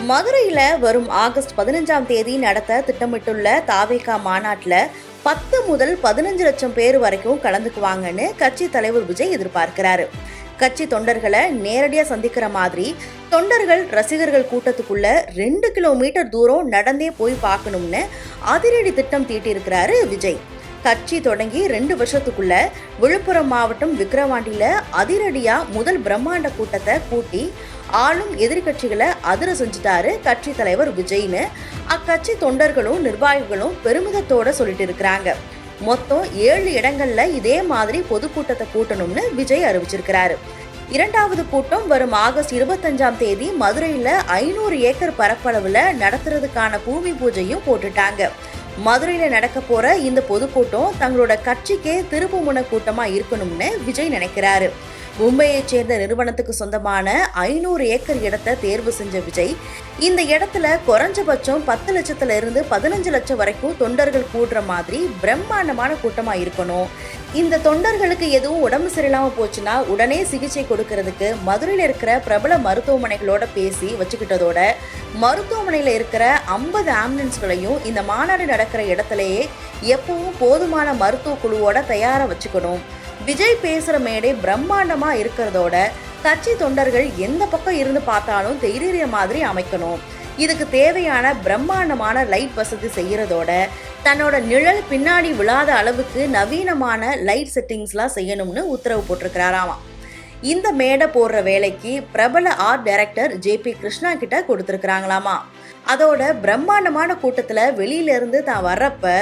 மதுரையில வரும் ஆகஸ்ட் 15ஆம் தேதி நடத்த திட்டமிட்டுள்ள தாவேகா மாநாட்டில் 10 முதல் 15 லட்சம் பேர் வரைக்கும் கலந்துக்குவாங்கன்னு கட்சி தலைவர் விஜய் எதிர்பார்க்கிறாரு. கட்சி தொண்டர்களை நேரடியா சந்திக்கிற மாதிரி தொண்டர்கள் ரசிகர்கள் கூட்டத்துக்குள்ள 2 கிலோமீட்டர் தூரம் நடந்தே போய் பார்க்கணும்னு அதிரடி திட்டம் தீட்டியிருக்கிறாரு விஜய். கட்சி தொடங்கி 2 வருஷத்துக்குள்ள விழுப்புரம் மாவட்டம் விக்கிரவாண்டியில அதிரடியா முதல் பிரம்மாண்ட கூட்டத்தை கூட்டி ஆளும் எதிர்கட்சிகளை அதிர செஞ்சுட்டாரு கட்சி தலைவர் விஜய்னு அக்கட்சி தொண்டர்களும் நிர்வாகிகளும் பெருமிதத்தோட சொல்லிட்டு இருக்கிறாங்க. மொத்தம் 7 இடங்கள்ல இதே மாதிரி பொதுக்கூட்டத்தை கூட்டணும்னு விஜய் அறிவிச்சிருக்கிறாரு. 2வது கூட்டம் வரும் ஆகஸ்ட் 25ஆம் தேதி மதுரையில 500 ஏக்கர் பரப்பளவுல நடத்துறதுக்கான பூமி பூஜையும் போட்டுட்டாங்க. மதுரையில நடக்க போற இந்த பொதுக்கூட்டம் தங்களோட கட்சிக்கே திருப்புமுனை கூட்டமா இருக்கணும்னு விஜய் நினைக்கிறாரு. மும்பையை சேர்ந்த நிறுவனத்துக்கு சொந்தமான 500 ஏக்கர் இடத்தை தேர்வு செஞ்ச விஜய் இந்த இடத்துல குறைஞ்சபட்சம் 10 லட்சத்துல இருந்து 15 லட்சம் வரைக்கும் தொண்டர்கள் கூடுற மாதிரி பிரம்மாண்டமான கூட்டமா இருக்கணும். இந்த தொண்டர்களுக்கு எதுவும் உடம்பு சரியில்லாம போச்சுன்னா உடனே சிகிச்சை கொடுக்கறதுக்கு மதுரையில இருக்கிற பிரபல மருத்துவமனைகளோட பேசி வச்சுக்கிட்டதோட மருத்துவமனையில இருக்கிற 50 ஆம்புலன்ஸ்களையும் இந்த மாநாடு நடக்கிற இடத்துலயே எப்பவும் போதுமான மருத்துவ குழுவோட தயாரா வச்சுக்கணும். விஜய் பேசுற மேடை பிரம்மாண்டமா இருக்கிறதோட கட்சி தொண்டர்கள் எந்த பக்கம் இருந்து பார்த்தாலும் தெரியுற மாதிரி அமைக்கணும். இதுக்கு தேவையான பிரம்மாண்டமான லைட் வசதி செய்யறதோட தன்னோட நிழல் பின்னாடி விழாத அளவுக்கு நவீனமான லைட் செட்டிங்ஸ்லாம் செய்யணும்னு உத்தரவு போட்டிருக்கிறாராம். இந்த மேடை போடுற வேலைக்கு பிரபல ஆர்ட் டைரக்டர் ஜே.பி. கிருஷ்ணா கிட்ட கொடுத்துருக்குறாங்களாமா. அதோட பிரம்மாண்டமான கூட்டத்துல வெளியில இருந்து தான் வர்றப்ப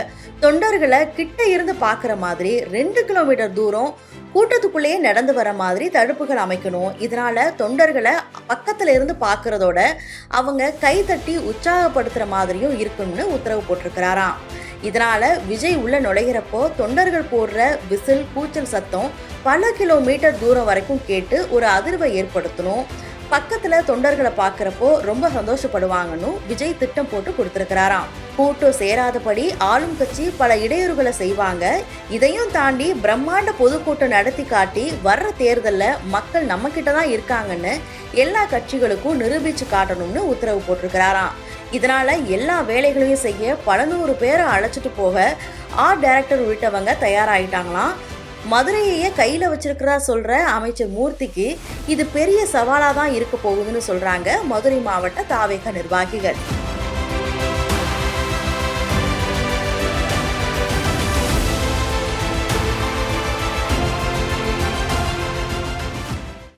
தொண்டர்களை கிட்ட இருந்து பாக்குற மாதிரி 2 கிலோமீட்டர் தூரம் கூட்டத்துக்குள்ளேயே நடந்து வர மாதிரி தடுப்புகள் அமைக்கணும். இதனால தொண்டர்களை பக்கத்துல இருந்து பாக்குறதோட அவங்க கை தட்டி உற்சாகப்படுத்துற மாதிரியும் இருக்கணும்னு உத்தரவு போட்டிருக்கிறாராம். இதனால விஜய் உள்ள நுழைகிறப்போ தொண்டர்கள் போடுற விசில் கூச்சல் சத்தம் பல கிலோமீட்டர் தூரம் வரைக்கும் கேட்டு ஒரு அதிர்வை ஏற்படுத்தணும். பக்கத்துல தொண்டர்களை பாக்குறப்போ ரொம்ப சந்தோஷப்படுவாங்கன்னு விஜய் திட்டம் போட்டு கொடுத்திருக்கிறாராம். கூட்டம் சேராதபடி ஆளும் கட்சி பல இடையூறுகளை செய்வாங்க. இதையும் தாண்டி பிரம்மாண்ட பொதுக்கூட்டம் நடத்தி காட்டி வர்ற தேர்தல்ல மக்கள் நம்ம கிட்டதான் இருக்காங்கன்னு எல்லா கட்சிகளுக்கும் நிரூபிச்சு காட்டணும்னு உத்தரவு போட்டிருக்கிறாராம். இதனால எல்லா வேலைகளையும் செய்ய பல 100 பேரை அழைச்சிட்டு போக ஆர்ட் டைரக்டர் உள்ளிட்டவங்க தயாராயிட்டாங்களாம். மதுரையே கையில வச்சிருக்கிறா சொல்ற அமைச்சர் மூர்த்திக்கு இது பெரிய சவாலா தான் இருக்க போகுதுன்னு சொல்றாங்க மதுரை மாவட்ட தாவேகா நிர்வாகிகள்.